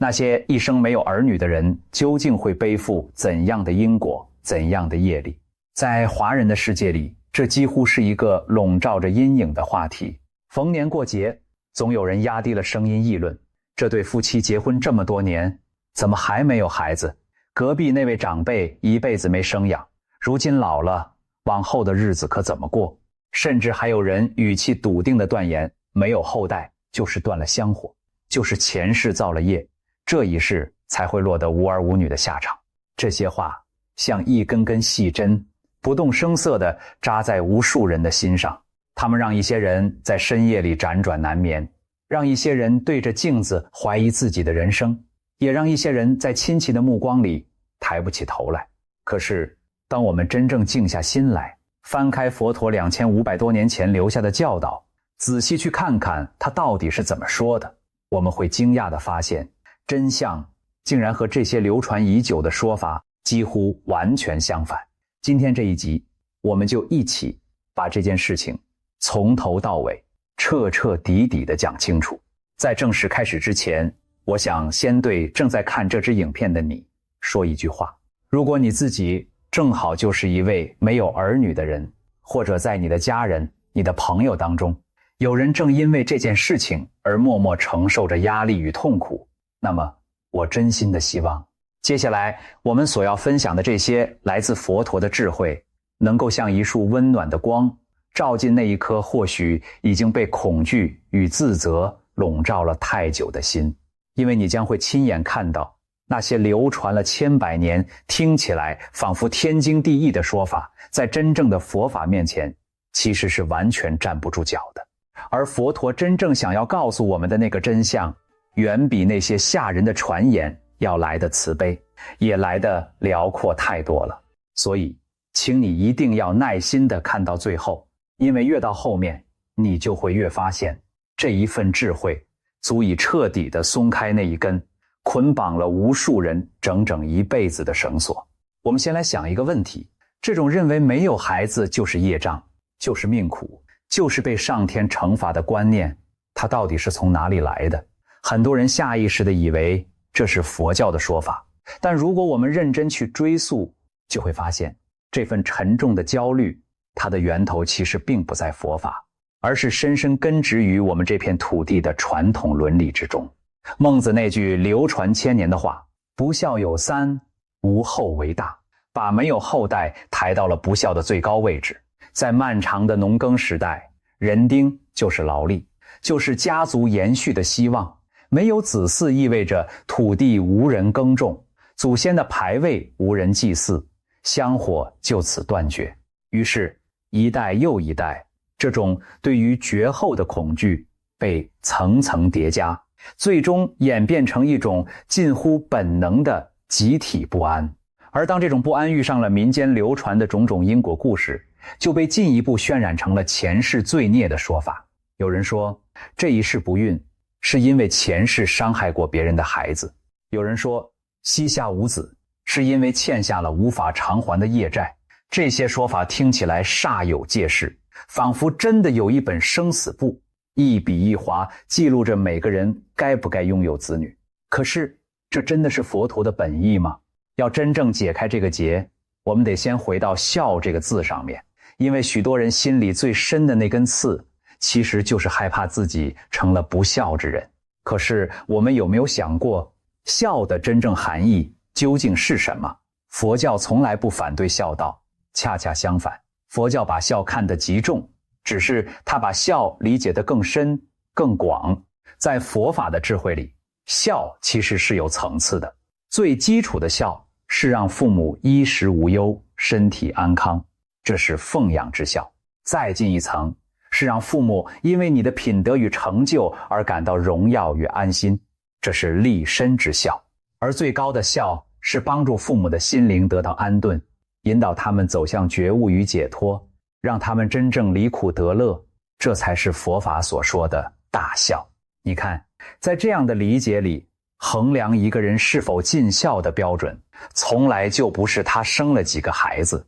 那些一生没有儿女的人究竟会背负怎样的因果，怎样的业力？在华人的世界里，这几乎是一个笼罩着阴影的话题。逢年过节，总有人压低了声音议论，这对夫妻结婚这么多年，怎么还没有孩子？隔壁那位长辈一辈子没生养，如今老了，往后的日子可怎么过？甚至还有人语气笃定地断言，没有后代就是断了香火，就是前世造了业，这一世才会落得无儿无女的下场。这些话像一根根细针，不动声色地扎在无数人的心上。他们让一些人在深夜里辗转难眠，让一些人对着镜子怀疑自己的人生，也让一些人在亲戚的目光里抬不起头来。可是当我们真正静下心来，翻开佛陀2500多年前留下的教导，仔细去看看他到底是怎么说的，我们会惊讶地发现，真相竟然和这些流传已久的说法几乎完全相反。今天这一集，我们就一起把这件事情从头到尾彻彻底底地讲清楚。在正式开始之前，我想先对正在看这支影片的你说一句话。如果你自己正好就是一位没有儿女的人，或者在你的家人、你的朋友当中，有人正因为这件事情而默默承受着压力与痛苦，那么我真心的希望，接下来我们所要分享的这些来自佛陀的智慧，能够像一束温暖的光，照进那一颗或许已经被恐惧与自责笼罩了太久的心。因为你将会亲眼看到，那些流传了千百年，听起来仿佛天经地义的说法，在真正的佛法面前，其实是完全站不住脚的。而佛陀真正想要告诉我们的那个真相，远比那些吓人的传言要来得慈悲，也来得辽阔太多了。所以，请你一定要耐心地看到最后，因为越到后面，你就会越发现，这一份智慧足以彻底地松开那一根捆绑了无数人整整一辈子的绳索。我们先来想一个问题，这种认为没有孩子就是业障，就是命苦，就是被上天惩罚的观念，它到底是从哪里来的？很多人下意识地以为这是佛教的说法，但如果我们认真去追溯，就会发现这份沉重的焦虑，它的源头其实并不在佛法，而是深深根植于我们这片土地的传统伦理之中。孟子那句流传千年的话，不孝有三，无后为大，把没有后代抬到了不孝的最高位置。在漫长的农耕时代，人丁就是劳力，就是家族延续的希望。没有子嗣意味着土地无人耕种，祖先的牌位无人祭祀，香火就此断绝。于是一代又一代，这种对于绝后的恐惧被层层叠加，最终演变成一种近乎本能的集体不安。而当这种不安遇上了民间流传的种种因果故事，就被进一步渲染成了前世罪孽的说法。有人说，这一世不孕是因为前世伤害过别人的孩子；有人说，膝下无子是因为欠下了无法偿还的业债。这些说法听起来煞有介事，仿佛真的有一本生死簿，一笔一划记录着每个人该不该拥有子女。可是，这真的是佛陀的本意吗？要真正解开这个结，我们得先回到孝这个字上面，因为许多人心里最深的那根刺，其实就是害怕自己成了不孝之人。可是我们有没有想过，孝的真正含义究竟是什么？佛教从来不反对孝道，恰恰相反，佛教把孝看得极重，只是他把孝理解得更深更广。在佛法的智慧里，孝其实是有层次的。最基础的孝是让父母衣食无忧，身体安康，这是奉养之孝。再进一层，是让父母因为你的品德与成就而感到荣耀与安心，这是立身之孝。而最高的孝是帮助父母的心灵得到安顿，引导他们走向觉悟与解脱，让他们真正离苦得乐，这才是佛法所说的大孝。你看，在这样的理解里，衡量一个人是否尽孝的标准，从来就不是他生了几个孩子，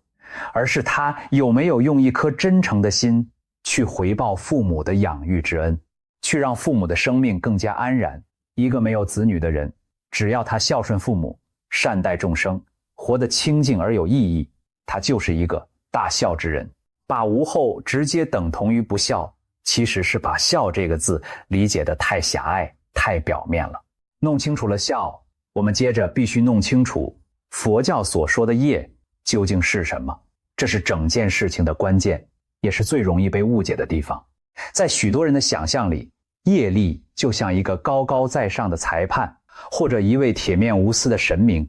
而是他有没有用一颗真诚的心去回报父母的养育之恩，去让父母的生命更加安然。一个没有子女的人，只要他孝顺父母，善待众生，活得清净而有意义，他就是一个大孝之人。把无后直接等同于不孝，其实是把孝这个字理解得太狭隘、太表面了。弄清楚了孝，我们接着必须弄清楚佛教所说的业究竟是什么。这是整件事情的关键，也是最容易被误解的地方。在许多人的想象里，业力就像一个高高在上的裁判，或者一位铁面无私的神明，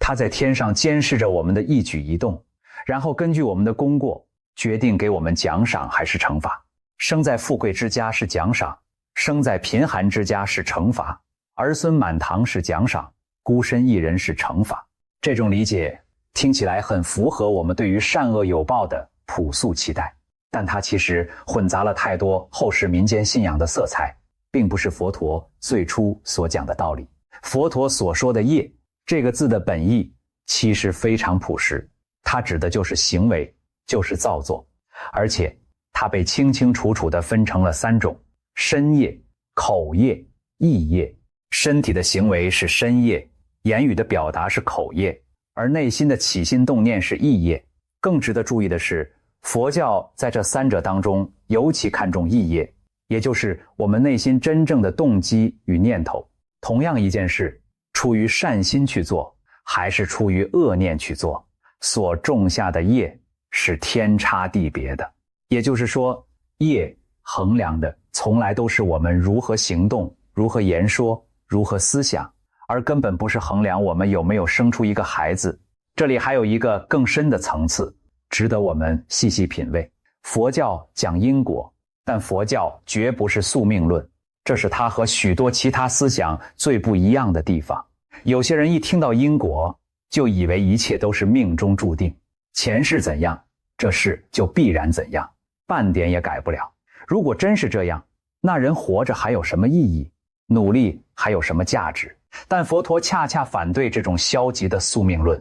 他在天上监视着我们的一举一动，然后根据我们的功过决定给我们奖赏还是惩罚。生在富贵之家是奖赏，生在贫寒之家是惩罚，儿孙满堂是奖赏，孤身一人是惩罚。这种理解听起来很符合我们对于善恶有报的朴素期待，但它其实混杂了太多后世民间信仰的色彩，并不是佛陀最初所讲的道理。佛陀所说的业这个字的本意其实非常朴实，它指的就是行为，就是造作，而且它被清清楚楚地分成了3种：身业、口业、意业。身体的行为是身业，言语的表达是口业，而内心的起心动念是意业。更值得注意的是，佛教在这3者当中尤其看重意业，也就是我们内心真正的动机与念头。同样一件事，出于善心去做，还是出于恶念去做，所种下的业是天差地别的。也就是说，业衡量的从来都是我们如何行动、如何言说、如何思想，而根本不是衡量我们有没有生出一个孩子。这里还有一个更深的层次，值得我们细细品味。佛教讲因果，但佛教绝不是宿命论，这是它和许多其他思想最不一样的地方。有些人一听到因果，就以为一切都是命中注定，前世怎样，这事就必然怎样，半点也改不了。如果真是这样，那人活着还有什么意义？努力还有什么价值？但佛陀恰恰反对这种消极的宿命论，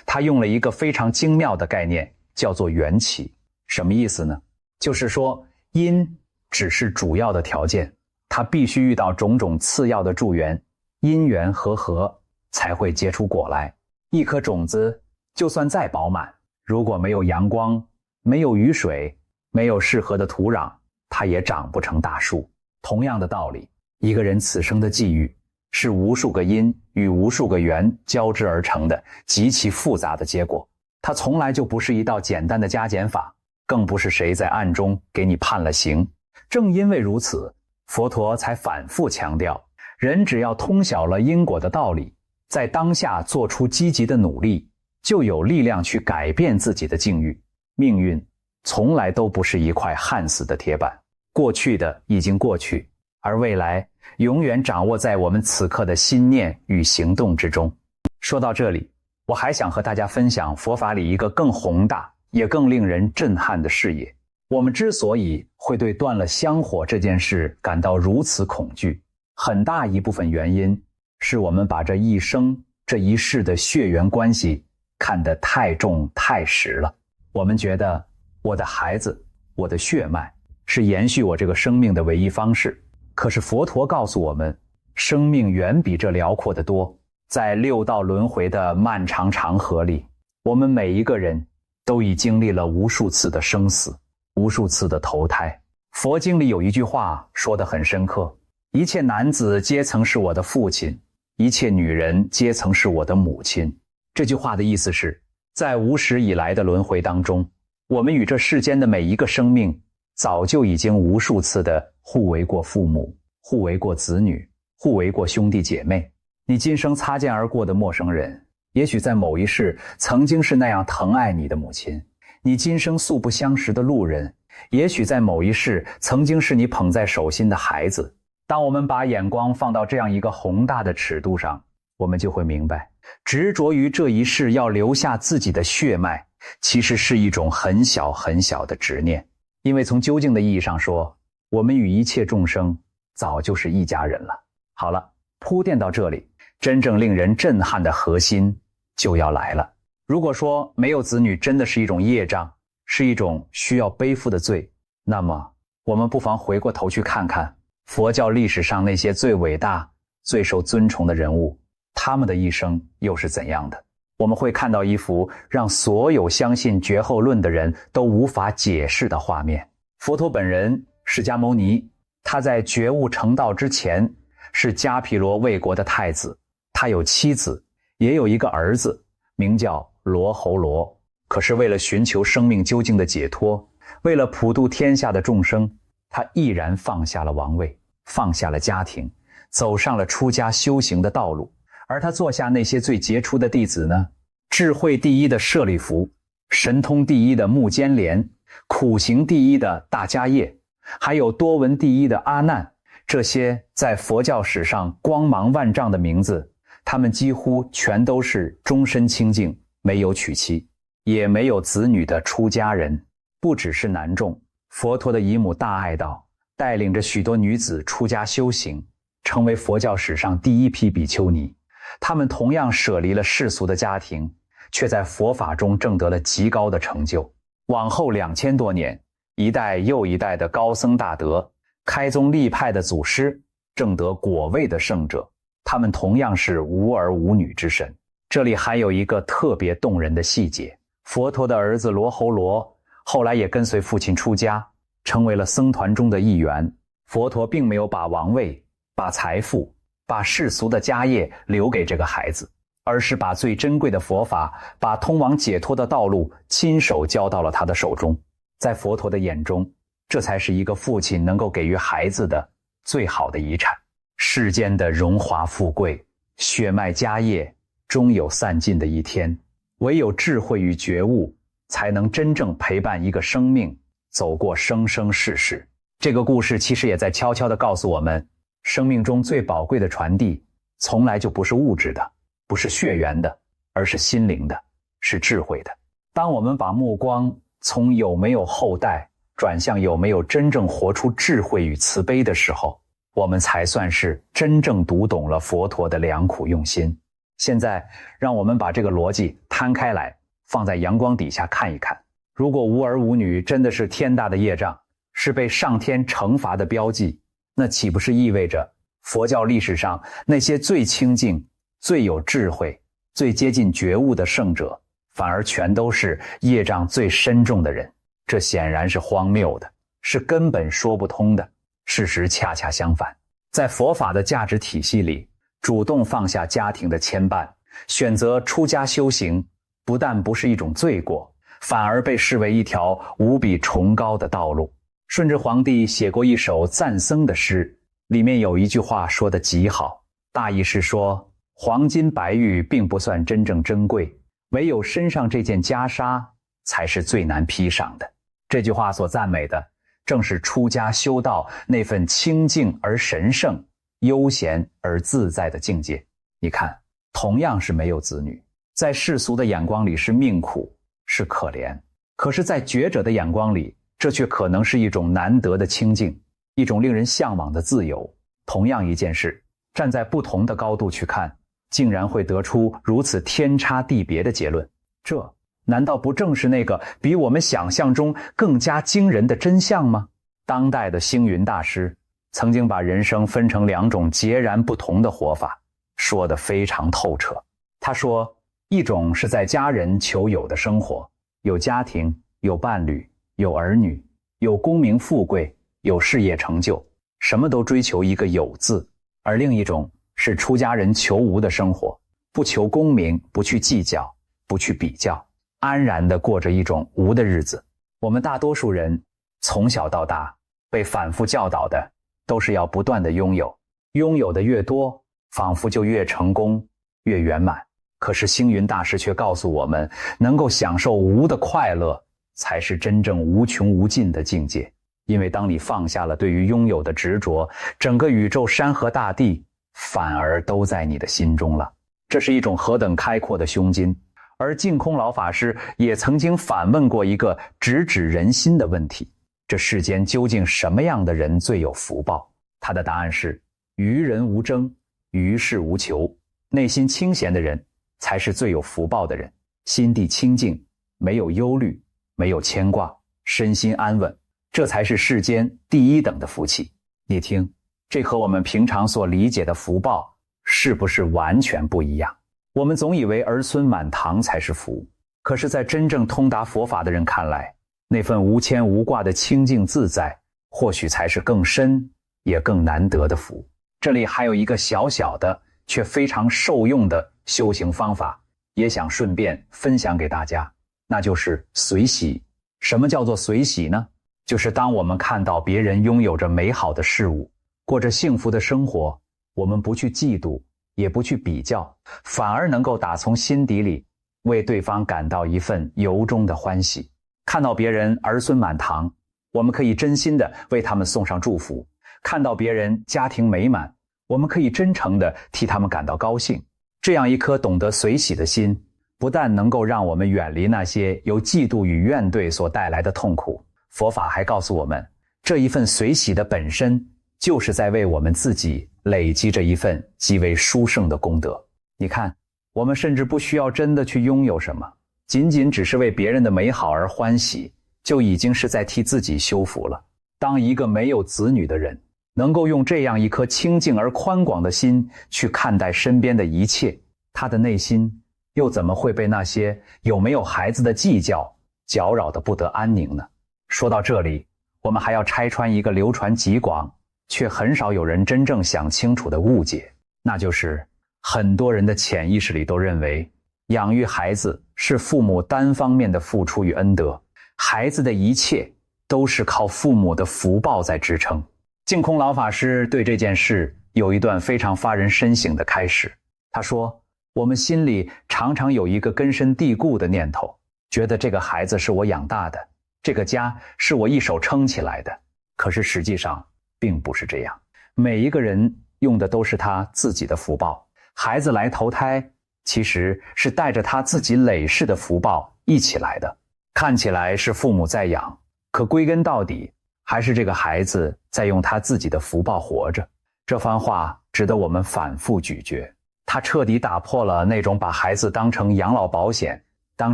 他用了一个非常精妙的概念，叫做缘起。什么意思呢？就是说，因只是主要的条件，它必须遇到种种次要的助缘，因缘和合才会结出果来。一颗种子就算再饱满，如果没有阳光，没有雨水，没有适合的土壤，它也长不成大树。同样的道理，一个人此生的际遇是无数个因与无数个缘交织而成的极其复杂的结果，它从来就不是一道简单的加减法，更不是谁在暗中给你判了刑。正因为如此，佛陀才反复强调，人只要通晓了因果的道理，在当下做出积极的努力，就有力量去改变自己的境遇。命运从来都不是一块焊死的铁板，过去的已经过去，而未来永远掌握在我们此刻的心念与行动之中。说到这里，我还想和大家分享佛法里一个更宏大也更令人震撼的视野。我们之所以会对断了香火这件事感到如此恐惧，很大一部分原因是我们把这一生这一世的血缘关系看得太重太实了。我们觉得我的孩子，我的血脉是延续我这个生命的唯一方式。可是佛陀告诉我们，生命远比这辽阔得多。在六道轮回的漫长长河里，我们每一个人都已经历了无数次的生死，无数次的投胎。佛经里有一句话说得很深刻，一切男子皆曾是我的父亲，一切女人皆曾是我的母亲。这句话的意思是，在无始以来的轮回当中，我们与这世间的每一个生命早就已经无数次的互为过父母，互为过子女，互为过兄弟姐妹。你今生擦肩而过的陌生人，也许在某一世曾经是那样疼爱你的母亲。你今生素不相识的路人，也许在某一世曾经是你捧在手心的孩子。当我们把眼光放到这样一个宏大的尺度上，我们就会明白，执着于这一世要留下自己的血脉，其实是一种很小很小的执念。因为从究竟的意义上说，我们与一切众生早就是一家人了。好了，铺垫到这里，真正令人震撼的核心就要来了。如果说没有子女真的是一种业障，是一种需要背负的罪，那么我们不妨回过头去看看佛教历史上那些最伟大、最受尊崇的人物，他们的一生又是怎样的？我们会看到一幅让所有相信绝后论的人都无法解释的画面。佛陀本人释迦牟尼，他在觉悟成道之前是迦毗罗卫国的太子，他有妻子，也有一个儿子，名叫罗侯罗。可是为了寻求生命究竟的解脱，为了普度天下的众生，他毅然放下了王位，放下了家庭，走上了出家修行的道路。而他座下那些最杰出的弟子呢？智慧第一的舍利弗，神通第一的目犍连，苦行第一的大迦叶，还有多闻第一的阿难，这些在佛教史上光芒万丈的名字，他们几乎全都是终身清净，没有娶妻，也没有子女的出家人。不只是男众，佛陀的姨母大爱道带领着许多女子出家修行，成为佛教史上第一批比丘尼。他们同样舍离了世俗的家庭，却在佛法中证得了极高的成就。往后2000多年，一代又一代的高僧大德，开宗立派的祖师，证得果位的圣者，他们同样是无儿无女之身。这里还有一个特别动人的细节，佛陀的儿子罗侯罗后来也跟随父亲出家，成为了僧团中的一员。佛陀并没有把王位、把财富、把世俗的家业留给这个孩子，而是把最珍贵的佛法，把通往解脱的道路亲手交到了他的手中。在佛陀的眼中，这才是一个父亲能够给予孩子的最好的遗产。世间的荣华富贵、血脉家业，终有散尽的一天，唯有智慧与觉悟，才能真正陪伴一个生命走过生生世世。这个故事其实也在悄悄地告诉我们，生命中最宝贵的传递，从来就不是物质的，不是血缘的，而是心灵的，是智慧的。当我们把目光从有没有后代转向有没有真正活出智慧与慈悲的时候，我们才算是真正读懂了佛陀的良苦用心。现在让我们把这个逻辑摊开来，放在阳光底下看一看。如果无儿无女真的是天大的业障，是被上天惩罚的标记，那岂不是意味着佛教历史上那些最清净、最有智慧、最接近觉悟的圣者，反而全都是业障最深重的人？这显然是荒谬的，是根本说不通的。事实恰恰相反，在佛法的价值体系里，主动放下家庭的牵绊，选择出家修行，不但不是一种罪过，反而被视为一条无比崇高的道路。顺治皇帝写过一首赞僧的诗，里面有一句话说得极好，大意是说，黄金白玉并不算真正珍贵，唯有身上这件袈裟才是最难披上的。这句话所赞美的，正是出家修道那份清净而神圣、悠闲而自在的境界。你看，同样是没有子女，在世俗的眼光里是命苦，是可怜，可是在觉者的眼光里，这却可能是一种难得的清净，一种令人向往的自由。同样一件事，站在不同的高度去看，竟然会得出如此天差地别的结论。这难道不正是那个比我们想象中更加惊人的真相吗？当代的星云大师曾经把人生分成2种截然不同的活法，说得非常透彻。他说，一种是在家人求有的生活，有家庭，有伴侣，有儿女，有功名富贵，有事业成就，什么都追求一个有字。而另一种是出家人求无的生活，不求功名，不去计较，不去比较，安然地过着一种无的日子。我们大多数人从小到大被反复教导的都是要不断地拥有，拥有的越多，仿佛就越成功，越圆满。可是星云大师却告诉我们，能够享受无的快乐，才是真正无穷无尽的境界。因为当你放下了对于拥有的执着，整个宇宙山河大地反而都在你的心中了。这是一种何等开阔的胸襟。而净空老法师也曾经反问过一个直指人心的问题，这世间究竟什么样的人最有福报？他的答案是，于人无争，于事无求。内心清闲的人才是最有福报的人，心地清净，没有忧虑，没有牵挂，身心安稳，这才是世间第一等的福气。你听，这和我们平常所理解的福报是不是完全不一样？我们总以为儿孙满堂才是福，可是在真正通达佛法的人看来，那份无牵无挂的清净自在，或许才是更深也更难得的福。这里还有一个小小的却非常受用的修行方法，也想顺便分享给大家，那就是随喜。什么叫做随喜呢？就是当我们看到别人拥有着美好的事物，过着幸福的生活，我们不去嫉妒，也不去比较，反而能够打从心底里为对方感到一份由衷的欢喜。看到别人儿孙满堂，我们可以真心的为他们送上祝福；看到别人家庭美满，我们可以真诚的替他们感到高兴。这样一颗懂得随喜的心，不但能够让我们远离那些由嫉妒与怨怼所带来的痛苦，佛法还告诉我们，这一份随喜的本身就是在为我们自己累积着一份极为殊胜的功德。你看，我们甚至不需要真的去拥有什么，仅仅只是为别人的美好而欢喜，就已经是在替自己修福了。当一个没有子女的人能够用这样一颗清净而宽广的心去看待身边的一切，他的内心又怎么会被那些有没有孩子的计较搅扰得不得安宁呢？说到这里，我们还要拆穿一个流传极广却很少有人真正想清楚的误解，那就是很多人的潜意识里都认为，养育孩子是父母单方面的付出与恩德，孩子的一切都是靠父母的福报在支撑。净空老法师对这件事有一段非常发人深省的开始。他说，我们心里常常有一个根深蒂固的念头，觉得这个孩子是我养大的，这个家是我一手撑起来的。可是实际上并不是这样，每一个人用的都是他自己的福报，孩子来投胎其实是带着他自己累世的福报一起来的。看起来是父母在养，可归根到底还是这个孩子在用他自己的福报活着。这番话值得我们反复咀嚼，他彻底打破了那种把孩子当成养老保险，当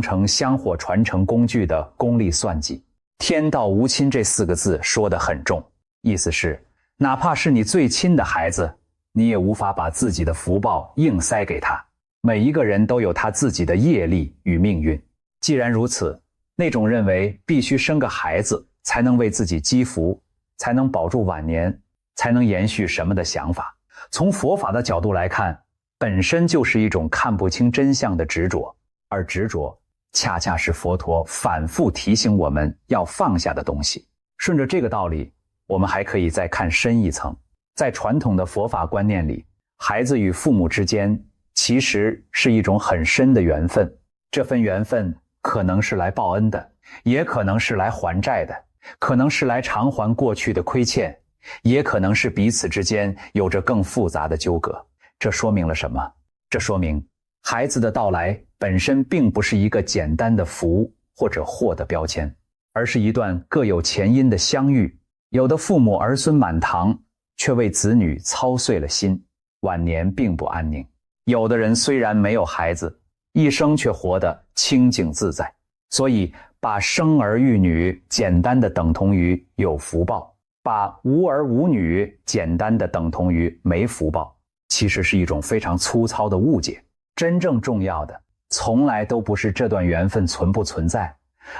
成香火传承工具的功利算计。天道无亲这4个字说得很重，意思是哪怕是你最亲的孩子，你也无法把自己的福报硬塞给他。每一个人都有他自己的业力与命运。既然如此，那种认为必须生个孩子才能为自己积福，才能保住晚年，才能延续什么的想法，从佛法的角度来看，本身就是一种看不清真相的执着，而执着恰恰是佛陀反复提醒我们要放下的东西。顺着这个道理，我们还可以再看深一层。在传统的佛法观念里，孩子与父母之间其实是一种很深的缘分，这份缘分可能是来报恩的，也可能是来还债的，可能是来偿还过去的亏欠，也可能是彼此之间有着更复杂的纠葛。这说明了什么？这说明孩子的到来本身并不是一个简单的福或者祸的标签，而是一段各有前因的相遇。有的父母儿孙满堂，却为子女操碎了心，晚年并不安宁。有的人虽然没有孩子，一生却活得清净自在。所以把生儿育女简单的等同于有福报，把无儿无女简单的等同于没福报，其实是一种非常粗糙的误解。真正重要的从来都不是这段缘分存不存在，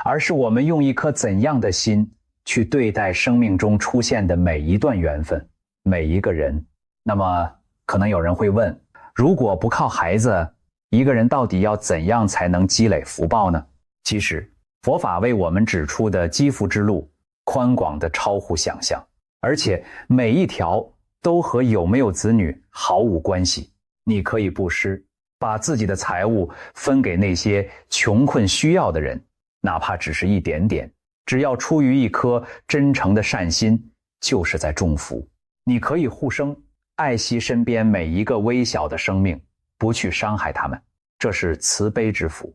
而是我们用一颗怎样的心去对待生命中出现的每一段缘分，每一个人。那么可能有人会问，如果不靠孩子，一个人到底要怎样才能积累福报呢？其实佛法为我们指出的积福之路宽广的超乎想象，而且每一条都和有没有子女毫无关系。你可以布施，把自己的财物分给那些穷困需要的人，哪怕只是一点点，只要出于一颗真诚的善心，就是在种福。你可以护生，爱惜身边每一个微小的生命，不去伤害他们，这是慈悲之福。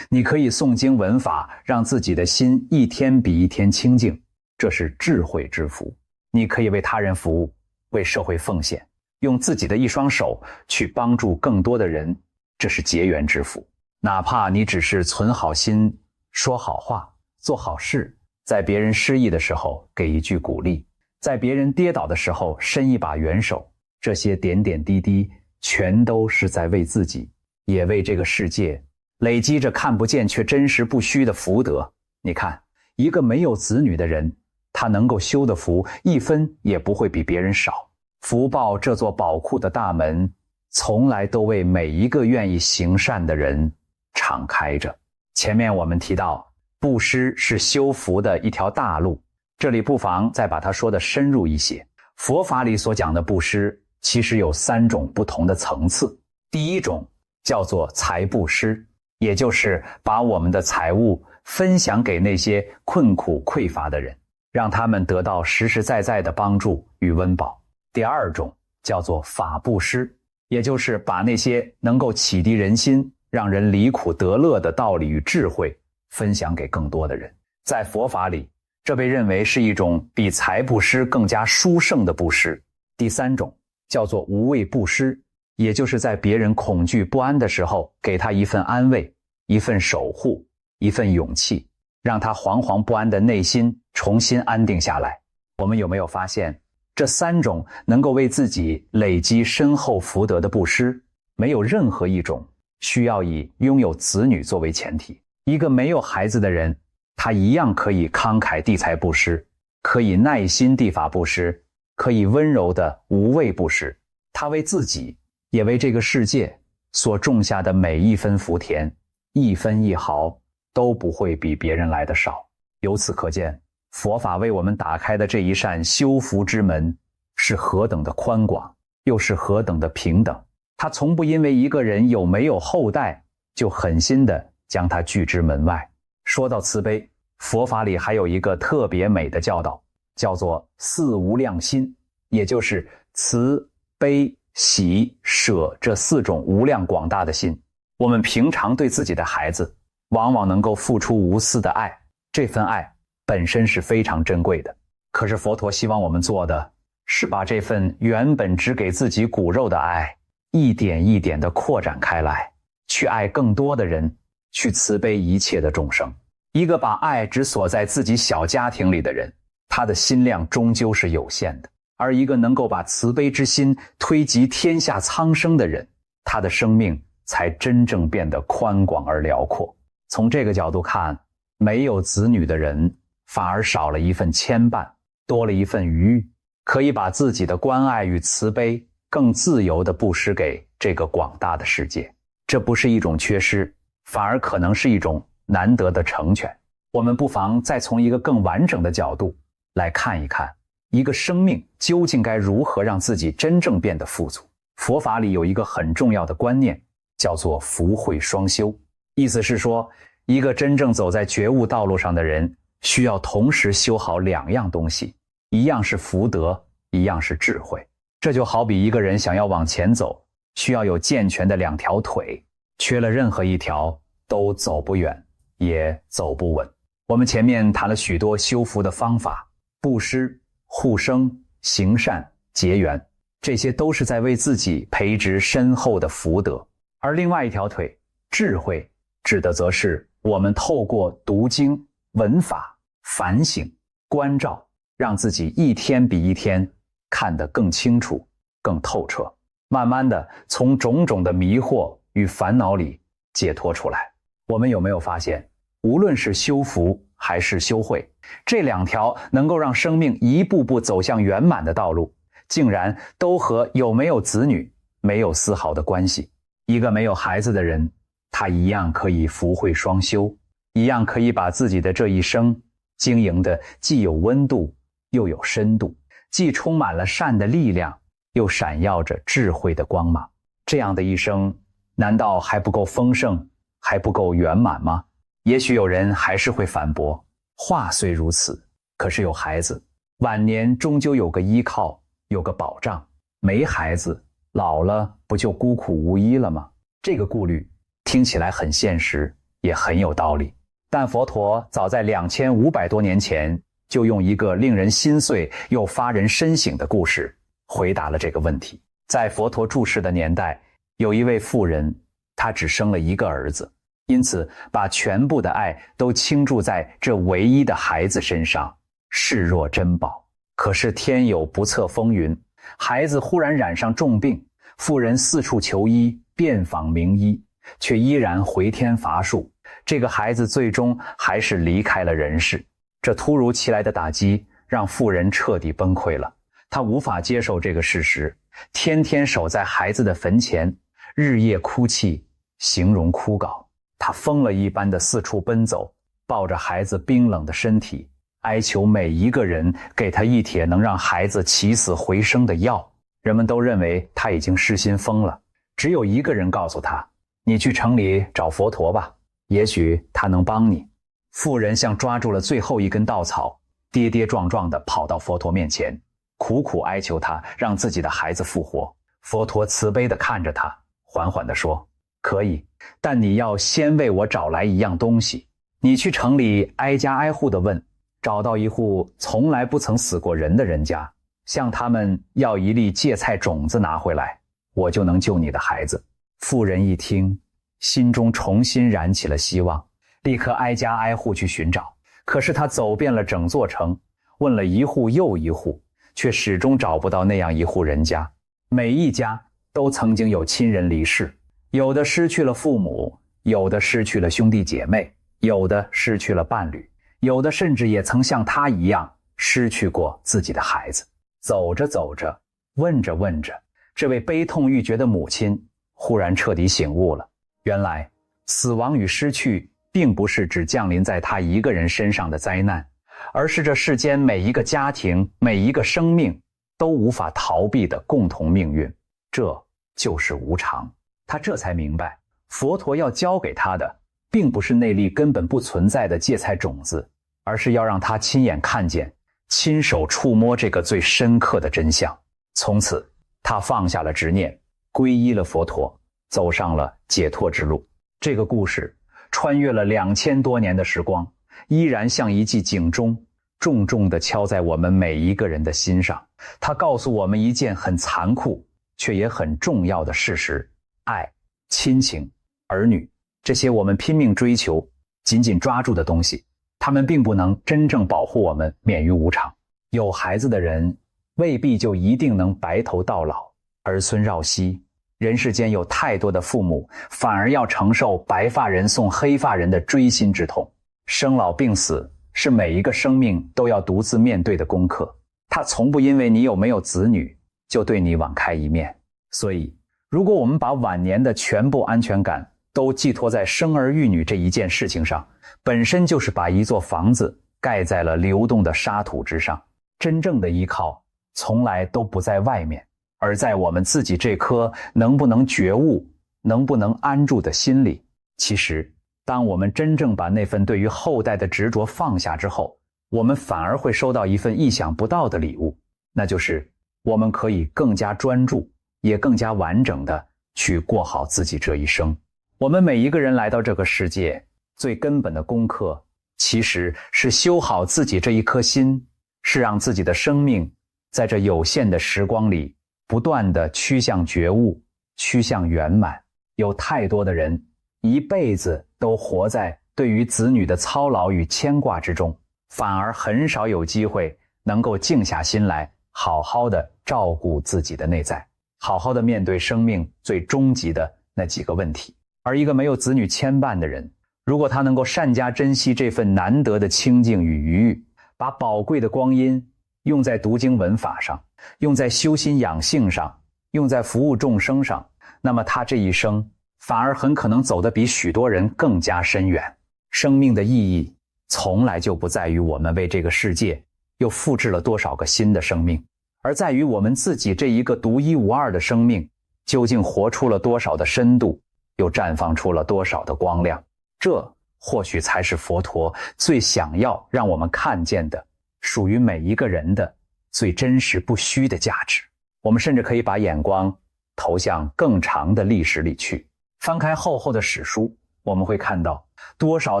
你可以诵经闻法，让自己的心一天比一天清净，这是智慧之福。你可以为他人服务，为社会奉献，用自己的一双手去帮助更多的人，这是结缘之福。哪怕你只是存好心，说好话，做好事，在别人失意的时候给一句鼓励，在别人跌倒的时候伸一把援手，这些点点滴滴全都是在为自己，也为这个世界累积着看不见却真实不虚的福德。你看，一个没有子女的人，他能够修的福一分也不会比别人少。福报这座宝库的大门，从来都为每一个愿意行善的人敞开着。前面我们提到，布施是修福的一条大路，这里不妨再把它说得深入一些。佛法里所讲的布施，其实有3种不同的层次。第一种叫做财布施，也就是把我们的财物分享给那些困苦匮乏的人，让他们得到实实在在的帮助与温饱。第二种叫做法布施，也就是把那些能够启迪人心，让人离苦得乐的道理与智慧分享给更多的人。在佛法里，这被认为是一种比财布施更加殊胜的布施。第三种叫做无畏布施，也就是在别人恐惧不安的时候，给他一份安慰，一份守护，一份勇气，让他惶惶不安的内心重新安定下来。我们有没有发现，这3种能够为自己累积深厚福德的布施，没有任何一种需要以拥有子女作为前提。一个没有孩子的人，他一样可以慷慨地财布施，可以耐心地法布施，可以温柔的无畏布施。他为自己，也为这个世界所种下的每一分福田，一分一毫都不会比别人来的少。由此可见，佛法为我们打开的这一扇修福之门是何等的宽广，又是何等的平等。他从不因为一个人有没有后代，就狠心地将他拒之门外。说到慈悲，佛法里还有一个特别美的教导，叫做4无量心，也就是慈、悲、喜、舍这4种无量广大的心。我们平常对自己的孩子，往往能够付出无私的爱，这份爱本身是非常珍贵的。可是佛陀希望我们做的是把这份原本只给自己骨肉的爱，一点一点地扩展开来，去爱更多的人，去慈悲一切的众生。一个把爱只锁在自己小家庭里的人，他的心量终究是有限的；而一个能够把慈悲之心推及天下苍生的人，他的生命才真正变得宽广而辽阔。从这个角度看，没有子女的人反而少了一份牵绊，多了一份余裕，可以把自己的关爱与慈悲更自由地布施给这个广大的世界。这不是一种缺失，反而可能是一种难得的成全。我们不妨再从一个更完整的角度来看一看，一个生命究竟该如何让自己真正变得富足。佛法里有一个很重要的观念，叫做福慧双修。意思是说，一个真正走在觉悟道路上的人，需要同时修好2样东西，一样是福德，一样是智慧。这就好比一个人想要往前走，需要有健全的2条腿，缺了任何一条都走不远，也走不稳。我们前面谈了许多修福的方法，布施、护生、行善、结缘，这些都是在为自己培植深厚的福德。而另外一条腿，智慧，指的则是我们透过读经、闻法、反省、关照，让自己一天比一天看得更清楚、更透彻，慢慢的从种种的迷惑与烦恼里解脱出来。我们有没有发现，无论是修福还是修慧，这2条能够让生命一步步走向圆满的道路，竟然都和有没有子女没有丝毫的关系。一个没有孩子的人，他一样可以福慧双修，一样可以把自己的这一生经营的既有温度又有深度，既充满了善的力量，又闪耀着智慧的光芒。这样的一生，难道还不够丰盛，还不够圆满吗？也许有人还是会反驳，话虽如此，可是有孩子，晚年终究有个依靠，有个保障；没孩子，老了不就孤苦无依了吗？这个顾虑听起来很现实，也很有道理。但佛陀早在2500多年前，就用一个令人心碎又发人深省的故事回答了这个问题。在佛陀住世的年代，有一位妇人，她只生了1个儿子，因此把全部的爱都倾注在这唯一的孩子身上，视若珍宝。可是天有不测风云，孩子忽然染上重病，妇人四处求医，遍访名医，却依然回天乏术。这个孩子最终还是离开了人世。这突如其来的打击让妇人彻底崩溃了，她无法接受这个事实，天天守在孩子的坟前，日夜哭泣，形容枯槁。她疯了一般的四处奔走，抱着孩子冰冷的身体，哀求每一个人给她一帖能让孩子起死回生的药。人们都认为她已经失心疯了，只有一个人告诉她：你去城里找佛陀吧，也许他能帮你。妇人像抓住了最后一根稻草，跌跌撞撞地跑到佛陀面前，苦苦哀求他让自己的孩子复活。佛陀慈悲地看着他，缓缓地说：可以，但你要先为我找来一样东西。你去城里挨家挨户地问，找到一户从来不曾死过人的人家，向他们要一粒芥菜种子拿回来，我就能救你的孩子。妇人一听，心中重新燃起了希望，立刻挨家挨户去寻找。可是他走遍了整座城，问了一户又一户，却始终找不到那样一户人家。每一家都曾经有亲人离世，有的失去了父母，有的失去了兄弟姐妹，有的失去了伴侣，有的甚至也曾像他一样失去过自己的孩子。走着走着，问着问着，这位悲痛欲绝的母亲忽然彻底醒悟了。原来死亡与失去并不是只降临在他一个人身上的灾难，而是这世间每一个家庭，每一个生命都无法逃避的共同命运，这就是无常。他这才明白，佛陀要教给他的并不是那粒根本不存在的芥菜种子，而是要让他亲眼看见，亲手触摸这个最深刻的真相。从此他放下了执念，皈依了佛陀，走上了解脱之路。这个故事穿越了2000多年的时光，依然像一记警钟，重重地敲在我们每一个人的心上。它告诉我们一件很残酷却也很重要的事实：爱、亲情、儿女，这些我们拼命追求紧紧抓住的东西，他们并不能真正保护我们免于无常。有孩子的人未必就一定能白头到老，儿孙绕膝。人世间有太多的父母反而要承受白发人送黑发人的锥心之痛。生老病死是每一个生命都要独自面对的功课，它从不因为你有没有子女就对你网开一面。所以如果我们把晚年的全部安全感都寄托在生儿育女这一件事情上，本身就是把一座房子盖在了流动的沙土之上。真正的依靠从来都不在外面，而在我们自己这颗能不能觉悟、能不能安住的心里。其实当我们真正把那份对于后代的执着放下之后，我们反而会收到一份意想不到的礼物，那就是我们可以更加专注，也更加完整的去过好自己这一生。我们每一个人来到这个世界，最根本的功课其实是修好自己这一颗心，是让自己的生命在这有限的时光里不断地趋向觉悟，趋向圆满。有太多的人一辈子都活在对于子女的操劳与牵挂之中，反而很少有机会能够静下心来，好好的照顾自己的内在，好好的面对生命最终极的那几个问题。而一个没有子女牵绊的人，如果他能够善加珍惜这份难得的清静与愉悦，把宝贵的光阴用在读经闻法上，用在修心养性上，用在服务众生上，那么他这一生反而很可能走得比许多人更加深远。生命的意义从来就不在于我们为这个世界又复制了多少个新的生命，而在于我们自己这一个独一无二的生命究竟活出了多少的深度，又绽放出了多少的光亮。这或许才是佛陀最想要让我们看见的，属于每一个人的最真实不虚的价值。我们甚至可以把眼光投向更长的历史里去，翻开厚厚的史书，我们会看到多少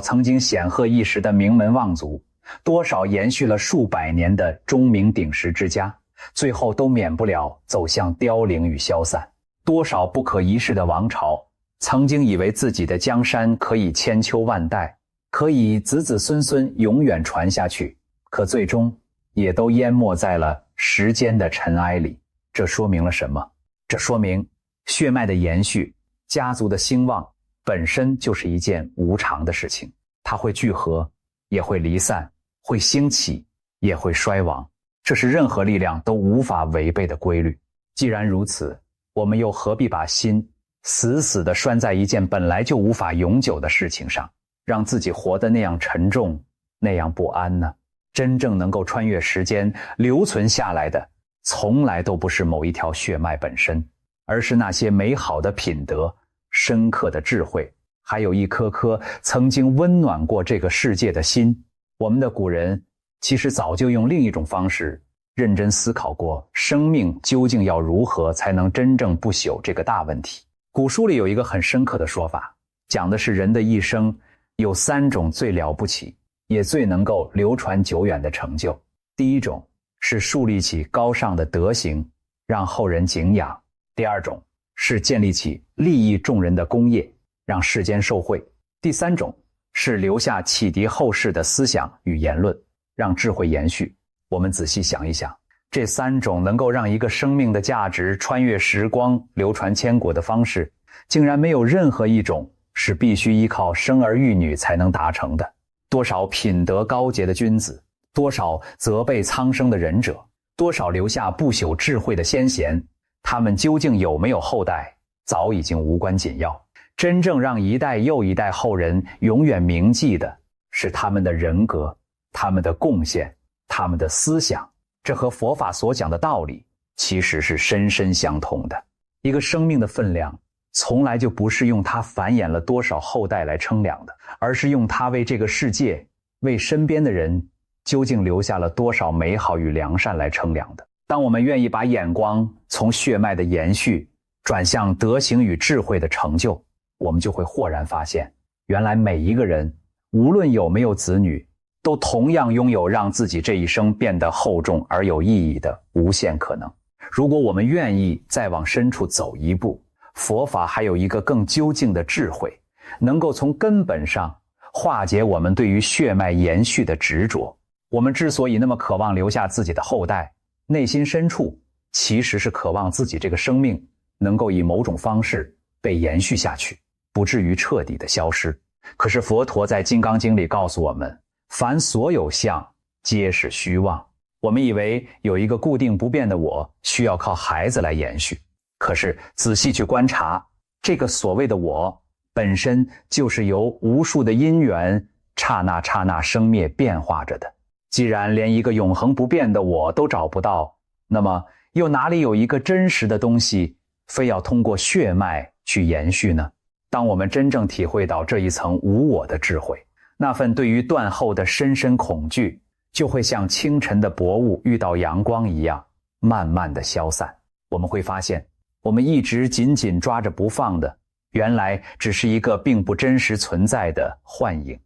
曾经显赫一时的名门望族，多少延续了数百年的钟鸣鼎食之家，最后都免不了走向凋零与消散。多少不可一世的王朝，曾经以为自己的江山可以千秋万代，可以子子孙孙永远传下去，可最终也都淹没在了时间的尘埃里。这说明了什么？这说明血脉的延续，家族的兴旺，本身就是一件无常的事情，它会聚合，也会离散，会兴起，也会衰亡，这是任何力量都无法违背的规律。既然如此，我们又何必把心死死地拴在一件本来就无法永久的事情上，让自己活得那样沉重，那样不安呢？真正能够穿越时间留存下来的，从来都不是某一条血脉本身，而是那些美好的品德、深刻的智慧，还有一颗颗曾经温暖过这个世界的心。我们的古人其实早就用另一种方式认真思考过生命究竟要如何才能真正不朽这个大问题。古书里有一个很深刻的说法，讲的是人的一生有3种最了不起也最能够流传久远的成就。第一种是树立起高尚的德行，让后人敬仰；第二种是建立起利益众人的功业，让世间受惠；第三种是留下启迪后世的思想与言论，让智慧延续。我们仔细想一想，这3种能够让一个生命的价值穿越时光流传千古的方式，竟然没有任何一种是必须依靠生儿育女才能达成的。多少品德高洁的君子，多少责备苍生的仁者，多少留下不朽智慧的先贤，他们究竟有没有后代，早已经无关紧要。真正让一代又一代后人永远铭记的，是他们的人格，他们的贡献，他们的思想。这和佛法所讲的道理其实是深深相通的。一个生命的分量从来就不是用它繁衍了多少后代来称量的，而是用它为这个世界，为身边的人究竟留下了多少美好与良善来称量的。当我们愿意把眼光从血脉的延续转向德行与智慧的成就，我们就会豁然发现，原来每一个人无论有没有子女，都同样拥有让自己这一生变得厚重而有意义的无限可能。如果我们愿意再往深处走一步，佛法还有一个更究竟的智慧，能够从根本上化解我们对于血脉延续的执着。我们之所以那么渴望留下自己的后代，内心深处其实是渴望自己这个生命能够以某种方式被延续下去，不至于彻底的消失。可是佛陀在《金刚经》里告诉我们，凡所有相皆是虚妄。我们以为有一个固定不变的我，需要靠孩子来延续。可是仔细去观察，这个所谓的我本身就是由无数的因缘刹那刹那生灭变化着的。既然连一个永恒不变的我都找不到，那么又哪里有一个真实的东西非要通过血脉去延续呢？当我们真正体会到这一层无我的智慧，那份对于断后的深深恐惧就会像清晨的薄雾遇到阳光一样慢慢的消散。我们会发现，我们一直紧紧抓着不放的，原来只是一个并不真实存在的幻影。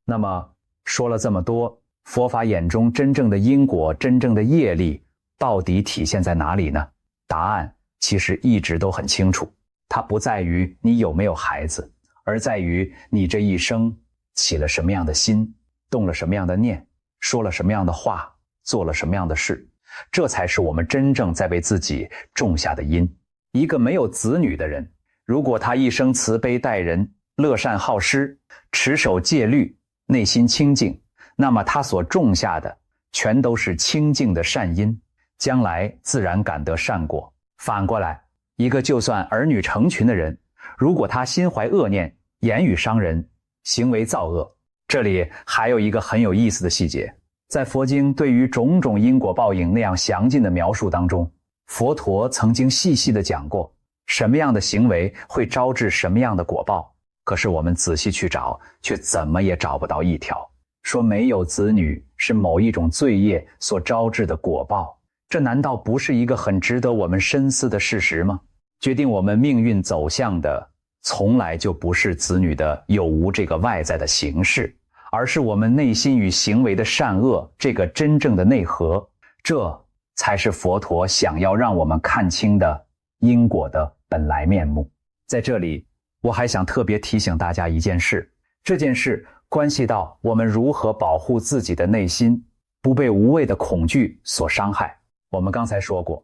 那么说了这么多，佛法眼中真正的因果，真正的业力到底体现在哪里呢？答案其实一直都很清楚，它不在于你有没有孩子，而在于你这一生起了什么样的心，动了什么样的念，说了什么样的话，做了什么样的事，这才是我们真正在为自己种下的因。一个没有子女的人，如果他一生慈悲待人，乐善好施，持守戒律，内心清净，那么他所种下的全都是清净的善因，将来自然感得善果。反过来，一个就算儿女成群的人，如果他心怀恶念，言语伤人，行为造恶，这里还有一个很有意思的细节，在佛经对于种种因果报应那样详尽的描述当中，佛陀曾经细细地讲过什么样的行为会招致什么样的果报。可是我们仔细去找，却怎么也找不到一条说没有子女是某一种罪业所招致的果报。这难道不是一个很值得我们深思的事实吗？决定我们命运走向的从来就不是子女的有无这个外在的形式，而是我们内心与行为的善恶这个真正的内核。这才是佛陀想要让我们看清的因果的本来面目。在这里，我还想特别提醒大家一件事，这件事关系到我们如何保护自己的内心，不被无谓的恐惧所伤害。我们刚才说过，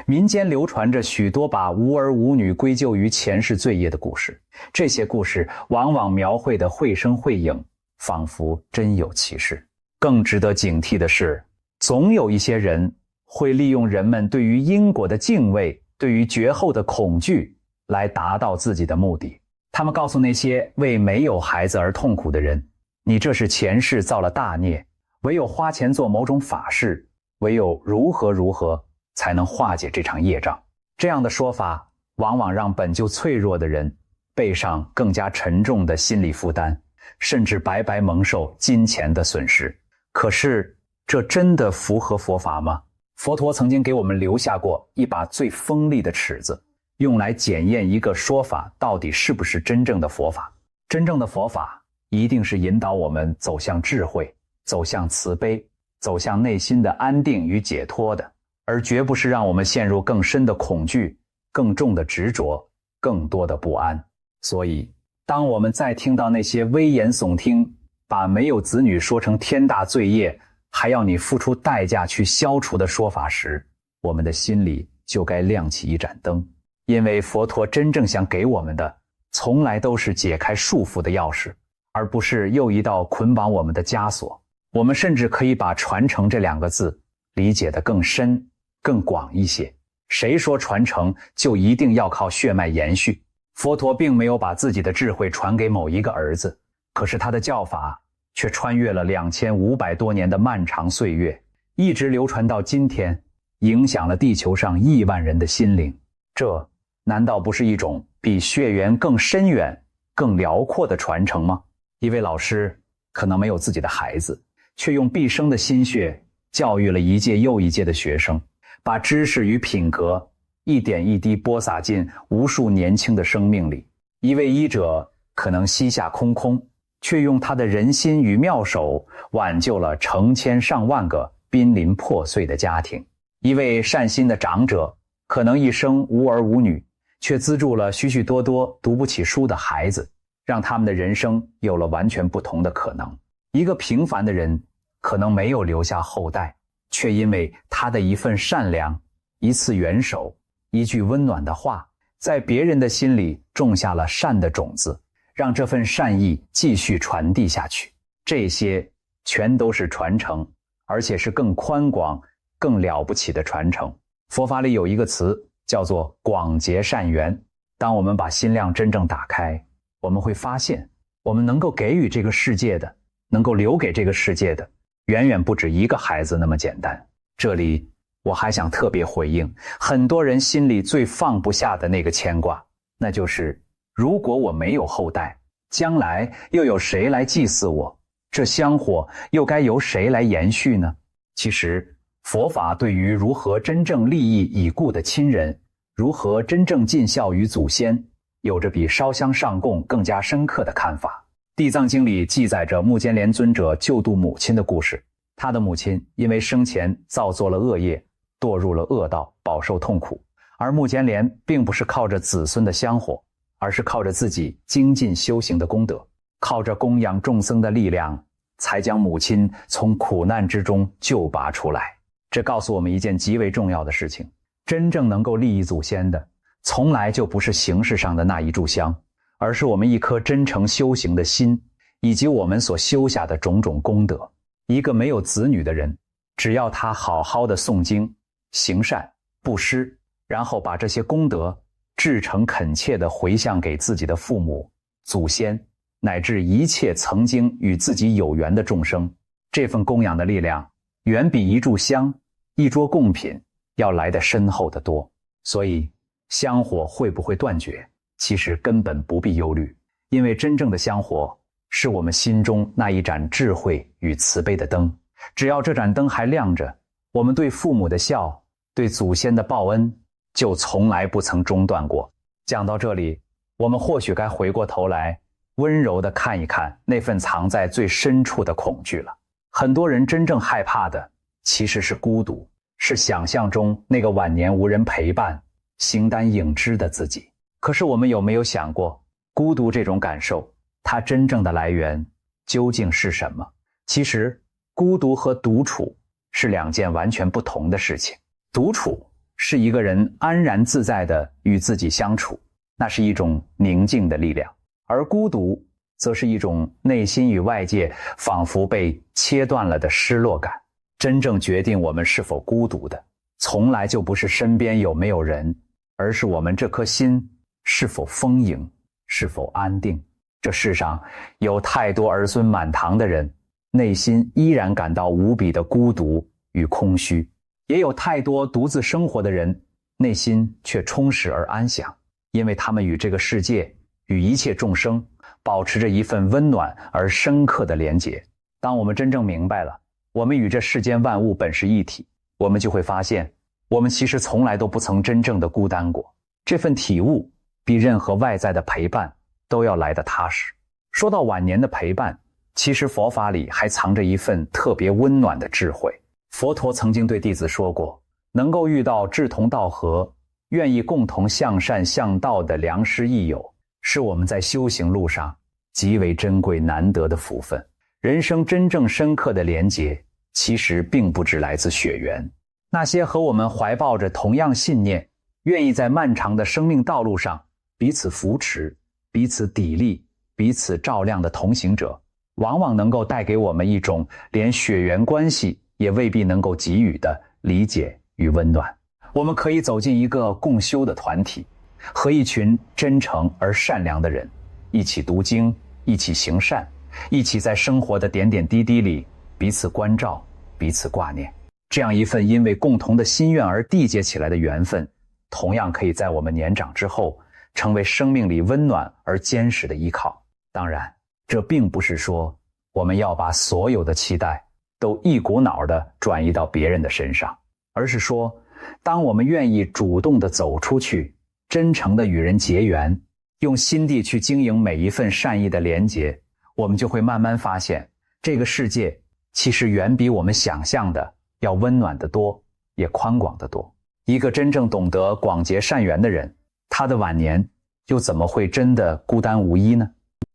民间流传着许多把无儿无女归咎于前世罪业的故事，这些故事往往描绘得绘声绘影，仿佛真有其事。更值得警惕的是，总有一些人会利用人们对于因果的敬畏，对于绝后的恐惧，来达到自己的目的。他们告诉那些为没有孩子而痛苦的人，你这是前世造了大孽，唯有花钱做某种法事，唯有如何才能化解这场业障。这样的说法往往让本就脆弱的人背上更加沉重的心理负担，甚至白白蒙受金钱的损失。可是这真的符合佛法吗？佛陀曾经给我们留下过一把最锋利的尺子，用来检验一个说法到底是不是真正的佛法。真正的佛法一定是引导我们走向智慧，走向慈悲，走向内心的安定与解脱的，而绝不是让我们陷入更深的恐惧，更重的执着，更多的不安。所以当我们再听到那些危言耸听，把没有子女说成天大罪业，还要你付出代价去消除的说法时，我们的心里就该亮起一盏灯。因为佛陀真正想给我们的，从来都是解开束缚的钥匙，而不是又一道捆绑我们的枷锁。我们甚至可以把传承这两个字理解得更深更广一些。谁说传承就一定要靠血脉延续？佛陀并没有把自己的智慧传给某一个儿子，可是他的教法却穿越了2500多年的漫长岁月，一直流传到今天，影响了地球上亿万人的心灵。这难道不是一种比血缘更深远更辽阔的传承吗？一位老师可能没有自己的孩子，却用毕生的心血教育了一届又一届的学生，把知识与品格一点一滴播撒进无数年轻的生命里。一位医者可能膝下空空，却用他的仁心与妙手挽救了成千上万个濒临破碎的家庭。一位善心的长者可能一生无儿无女，却资助了许许多多读不起书的孩子，让他们的人生有了完全不同的可能。一个平凡的人可能没有留下后代，却因为他的一份善良，一次援手，一句温暖的话，在别人的心里种下了善的种子，让这份善意继续传递下去。这些全都是传承，而且是更宽广更了不起的传承。佛法里有一个词叫做广结善缘。当我们把心量真正打开，我们会发现我们能够给予这个世界的，能够留给这个世界的，远远不止一个孩子那么简单。这里我还想特别回应很多人心里最放不下的那个牵挂，那就是如果我没有后代，将来又有谁来祭祀我？这香火又该由谁来延续呢？其实佛法对于如何真正利益已故的亲人，如何真正尽孝于祖先，有着比烧香上供更加深刻的看法。地藏经里记载着目犍连尊者救度母亲的故事。他的母亲因为生前造作了恶业，堕入了恶道，饱受痛苦。而目犍连并不是靠着子孙的香火，而是靠着自己精进修行的功德，靠着供养众生的力量，才将母亲从苦难之中救拔出来。这告诉我们一件极为重要的事情，真正能够利益祖先的，从来就不是形式上的那一炷香，而是我们一颗真诚修行的心，以及我们所修下的种种功德。一个没有子女的人，只要他好好的诵经、行善、布施，然后把这些功德至诚恳切地回向给自己的父母、祖先，乃至一切曾经与自己有缘的众生，这份供养的力量远比一炷香、一桌贡品要来得深厚得多。所以香火会不会断绝，其实根本不必忧虑，因为真正的香火是我们心中那一盏智慧与慈悲的灯。只要这盏灯还亮着，我们对父母的孝，对祖先的报恩就从来不曾中断过。讲到这里，我们或许该回过头来温柔地看一看那份藏在最深处的恐惧了。很多人真正害怕的其实是孤独，是想象中那个晚年无人陪伴、形单影只的自己。可是我们有没有想过，孤独这种感受，它真正的来源究竟是什么？其实孤独和独处是两件完全不同的事情。独处是一个人安然自在地与自己相处，那是一种宁静的力量。而孤独则是一种内心与外界仿佛被切断了的失落感。真正决定我们是否孤独的，从来就不是身边有没有人，而是我们这颗心是否丰盈，是否安定。这世上有太多儿孙满堂的人，内心依然感到无比的孤独与空虚，也有太多独自生活的人，内心却充实而安详，因为他们与这个世界，与一切众生保持着一份温暖而深刻的连结。当我们真正明白了我们与这世间万物本是一体，我们就会发现，我们其实从来都不曾真正的孤单过。这份体悟比任何外在的陪伴都要来得踏实。说到晚年的陪伴，其实佛法里还藏着一份特别温暖的智慧。佛陀曾经对弟子说过，能够遇到志同道合、愿意共同向善向道的良师益友，是我们在修行路上极为珍贵难得的福分。人生真正深刻的连结，其实并不只来自血缘。那些和我们怀抱着同样信念，愿意在漫长的生命道路上彼此扶持、彼此砥砺、彼此照亮的同行者，往往能够带给我们一种连血缘关系也未必能够给予的理解与温暖。我们可以走进一个共修的团体，和一群真诚而善良的人一起读经，一起行善，一起在生活的点点滴滴里彼此关照，彼此挂念。这样一份因为共同的心愿而缔结起来的缘分，同样可以在我们年长之后成为生命里温暖而坚实的依靠。当然，这并不是说我们要把所有的期待都一股脑地转移到别人的身上，而是说，当我们愿意主动地走出去，真诚地与人结缘，用心地去经营每一份善意的连结，我们就会慢慢发现，这个世界其实远比我们想象的要温暖得多，也宽广得多。一个真正懂得广结善缘的人，他的晚年又怎么会真的孤单无依呢？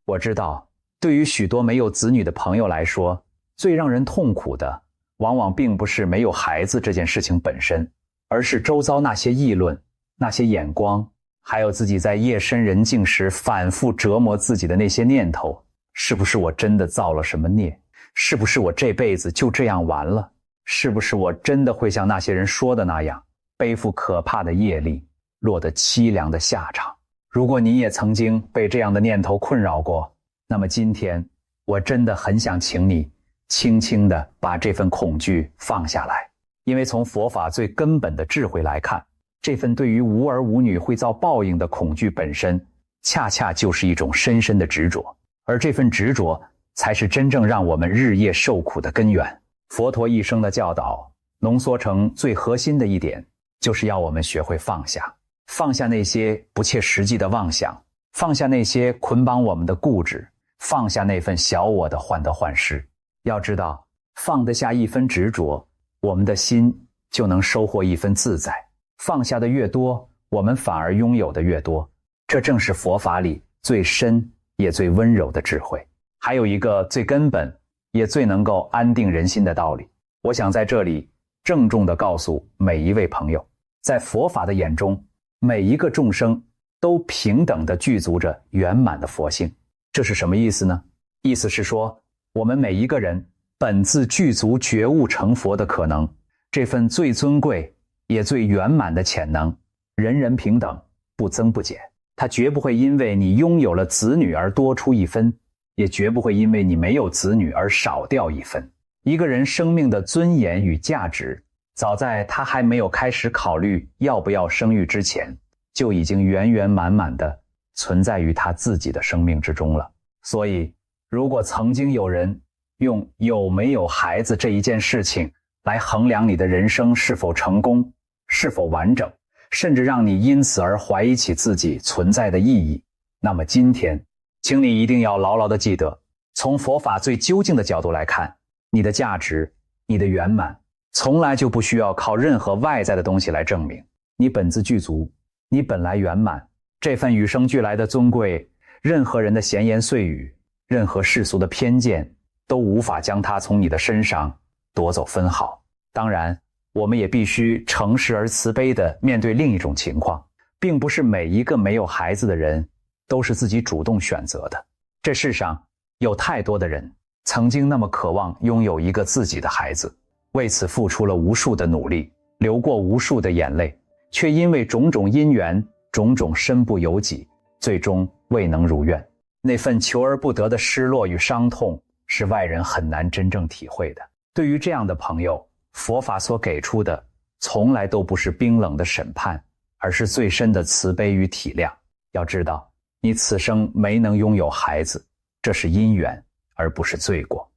我知道，对于许多没有子女的朋友来说，最让人痛苦的往往并不是没有孩子这件事情本身，而是周遭那些议论、那些眼光，还有自己在夜深人静时反复折磨自己的那些念头。是不是我真的造了什么孽？是不是我这辈子就这样完了？是不是我真的会像那些人说的那样，背负可怕的业力，落得凄凉的下场？如果你也曾经被这样的念头困扰过，那么今天我真的很想请你轻轻地把这份恐惧放下来。因为从佛法最根本的智慧来看，这份对于无儿无女会遭报应的恐惧本身，恰恰就是一种深深的执着，而这份执着才是真正让我们日夜受苦的根源。佛陀一生的教导浓缩成最核心的一点，就是要我们学会放下，放下那些不切实际的妄想，放下那些捆绑我们的固执，放下那份小我的患得患失。要知道，放得下一分执着，我们的心就能收获一分自在。放下的越多，我们反而拥有的越多。这正是佛法里最深也最温柔的智慧。还有一个最根本也最能够安定人心的道理，我想在这里郑重地告诉每一位朋友，在佛法的眼中，每一个众生都平等地具足着圆满的佛性。这是什么意思呢？意思是说，我们每一个人本自具足觉悟成佛的可能，这份最尊贵也最圆满的潜能，人人平等，不增不减。它绝不会因为你拥有了子女而多出一分，也绝不会因为你没有子女而少掉一分。一个人生命的尊严与价值，早在他还没有开始考虑要不要生育之前，就已经圆圆满满的存在于他自己的生命之中了。所以，如果曾经有人用有没有孩子这一件事情来衡量你的人生是否成功，是否完整，甚至让你因此而怀疑起自己存在的意义，那么今天，请你一定要牢牢地记得，从佛法最究竟的角度来看，你的价值，你的圆满，从来就不需要靠任何外在的东西来证明。你本自具足，你本来圆满，这份与生俱来的尊贵，任何人的闲言碎语，任何世俗的偏见，都无法将它从你的身上夺走分毫。当然，我们也必须诚实而慈悲地面对另一种情况，并不是每一个没有孩子的人都是自己主动选择的。这世上有太多的人曾经那么渴望拥有一个自己的孩子，为此付出了无数的努力，流过无数的眼泪，却因为种种因缘，种种身不由己，最终未能如愿。那份求而不得的失落与伤痛，是外人很难真正体会的。对于这样的朋友，佛法所给出的从来都不是冰冷的审判，而是最深的慈悲与体谅。要知道，你此生没能拥有孩子，这是因缘，而不是罪过。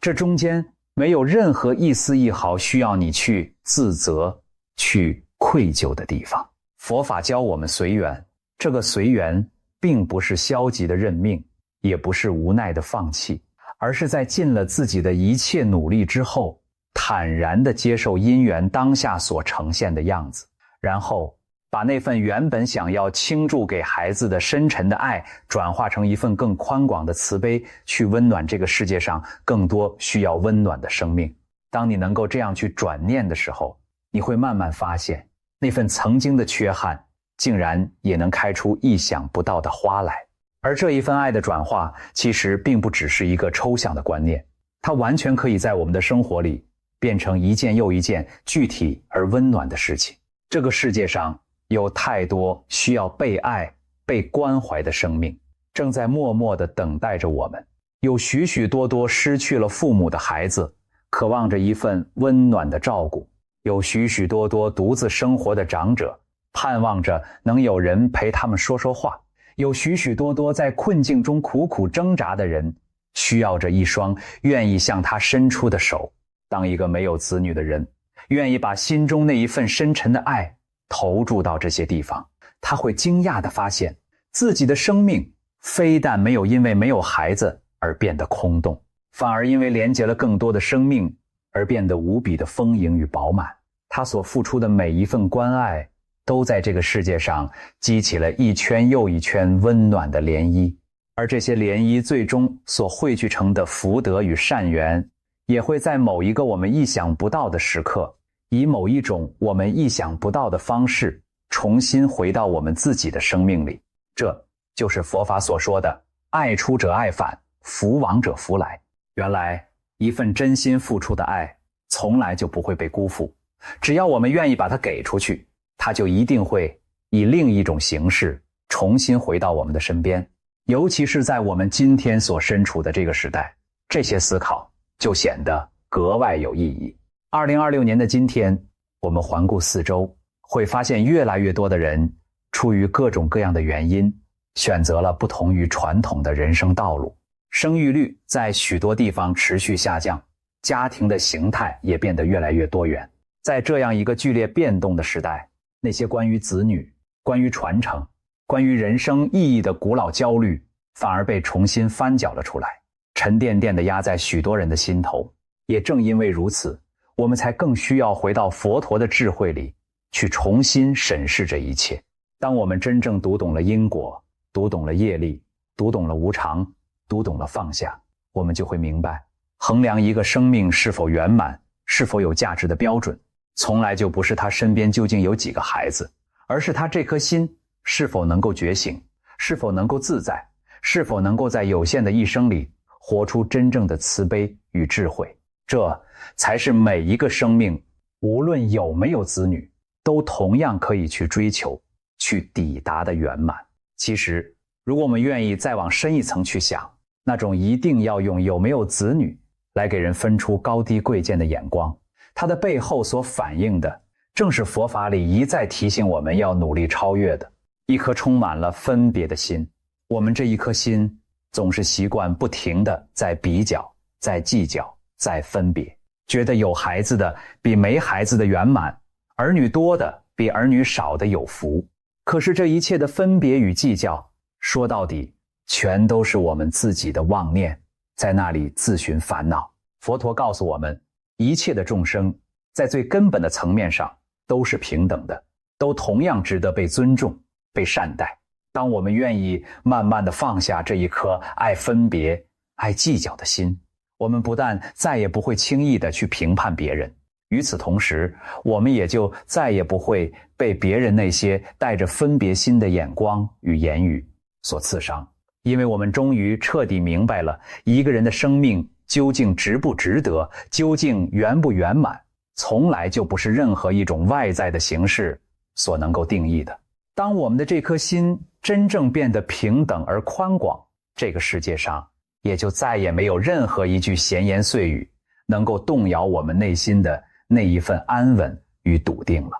这中间没有任何一丝一毫需要你去自责、去愧疚的地方。佛法教我们随缘，这个随缘并不是消极的认命，也不是无奈的放弃，而是在尽了自己的一切努力之后，坦然地接受因缘当下所呈现的样子，然后把那份原本想要倾注给孩子的深沉的爱，转化成一份更宽广的慈悲，去温暖这个世界上更多需要温暖的生命。当你能够这样去转念的时候，你会慢慢发现，那份曾经的缺憾竟然也能开出意想不到的花来。而这一份爱的转化，其实并不只是一个抽象的观念，它完全可以在我们的生活里变成一件又一件具体而温暖的事情。这个世界上有太多需要被爱、被关怀的生命，正在默默地等待着我们。有许许多多失去了父母的孩子，渴望着一份温暖的照顾；有许许多多独自生活的长者，盼望着能有人陪他们说说话；有许许多多在困境中苦苦挣扎的人，需要着一双愿意向他伸出的手。当一个没有子女的人，愿意把心中那一份深沉的爱投注到这些地方，他会惊讶地发现，自己的生命非但没有因为没有孩子而变得空洞，反而因为连接了更多的生命而变得无比的丰盈与饱满。他所付出的每一份关爱，都在这个世界上激起了一圈又一圈温暖的涟漪，而这些涟漪最终所汇聚成的福德与善缘，也会在某一个我们意想不到的时刻，以某一种我们意想不到的方式，重新回到我们自己的生命里。这就是佛法所说的爱出者爱返，福往者福来。原来一份真心付出的爱从来就不会被辜负，只要我们愿意把它给出去，它就一定会以另一种形式重新回到我们的身边。尤其是在我们今天所身处的这个时代，这些思考就显得格外有意义。2026年的今天，我们环顾四周，会发现越来越多的人出于各种各样的原因，选择了不同于传统的人生道路。生育率在许多地方持续下降，家庭的形态也变得越来越多元。在这样一个剧烈变动的时代，那些关于子女、关于传承、关于人生意义的古老焦虑，反而被重新翻搅了出来，沉甸甸地压在许多人的心头。也正因为如此，我们才更需要回到佛陀的智慧里，去重新审视这一切。当我们真正读懂了因果，读懂了业力，读懂了无常，读懂了放下，我们就会明白，衡量一个生命是否圆满、是否有价值的标准，从来就不是他身边究竟有几个孩子，而是他这颗心是否能够觉醒，是否能够自在，是否能够在有限的一生里活出真正的慈悲与智慧。这才是每一个生命，无论有没有子女，都同样可以去追求、去抵达的圆满。其实，如果我们愿意再往深一层去想，那种一定要用有没有子女来给人分出高低贵贱的眼光，它的背后所反映的，正是佛法里一再提醒我们要努力超越的一颗充满了分别的心。我们这一颗心总是习惯不停地在比较、在计较、在分别，觉得有孩子的比没孩子的圆满，儿女多的比儿女少的有福。可是这一切的分别与计较，说到底全都是我们自己的妄念，在那里自寻烦恼。佛陀告诉我们，一切的众生在最根本的层面上都是平等的，都同样值得被尊重、被善待。当我们愿意慢慢地放下这一颗爱分别、爱计较的心，我们不但再也不会轻易地去评判别人，与此同时，我们也就再也不会被别人那些带着分别心的眼光与言语所刺伤，因为我们终于彻底明白了一个人的生命究竟值不值得，究竟圆不圆满，从来就不是任何一种外在的形式所能够定义的。当我们的这颗心真正变得平等而宽广，这个世界上也就再也没有任何一句闲言碎语能够动摇我们内心的那一份安稳与笃定了。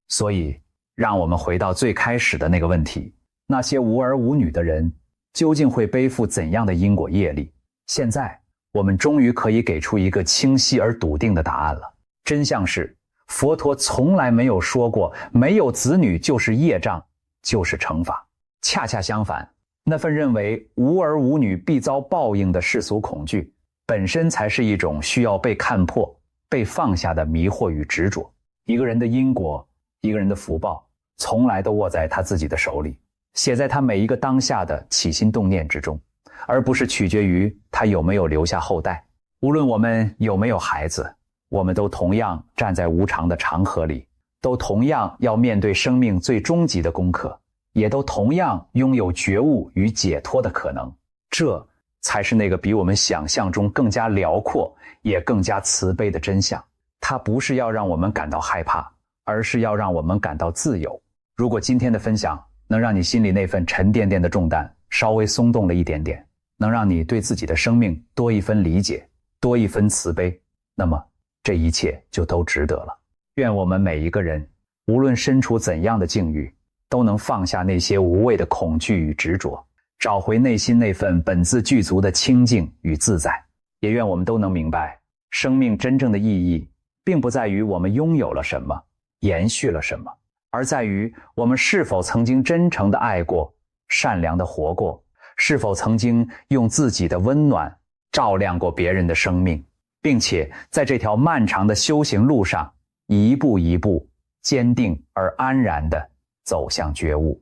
所以，让我们回到最开始的那个问题，那些无儿无女的人究竟会背负怎样的因果业力？现在，我们终于可以给出一个清晰而笃定的答案了。真相是，佛陀从来没有说过没有子女就是业障，就是惩罚。恰恰相反，那份认为无儿无女必遭报应的世俗恐惧，本身才是一种需要被看破、被放下的迷惑与执着。一个人的因果，一个人的福报，从来都握在他自己的手里，写在他每一个当下的起心动念之中，而不是取决于他有没有留下后代。无论我们有没有孩子，我们都同样站在无常的长河里，都同样要面对生命最终极的功课，也都同样拥有觉悟与解脱的可能。这才是那个比我们想象中更加辽阔也更加慈悲的真相。它不是要让我们感到害怕，而是要让我们感到自由。如果今天的分享能让你心里那份沉甸甸的重担稍微松动了一点点，能让你对自己的生命多一分理解，多一分慈悲，那么这一切就都值得了。愿我们每一个人，无论身处怎样的境遇，都能放下那些无谓的恐惧与执着，找回内心那份本自具足的清净与自在。也愿我们都能明白，生命真正的意义并不在于我们拥有了什么，延续了什么，而在于我们是否曾经真诚地爱过，善良地活过，是否曾经用自己的温暖照亮过别人的生命，并且在这条漫长的修行路上，一步一步坚定而安然地走向觉悟。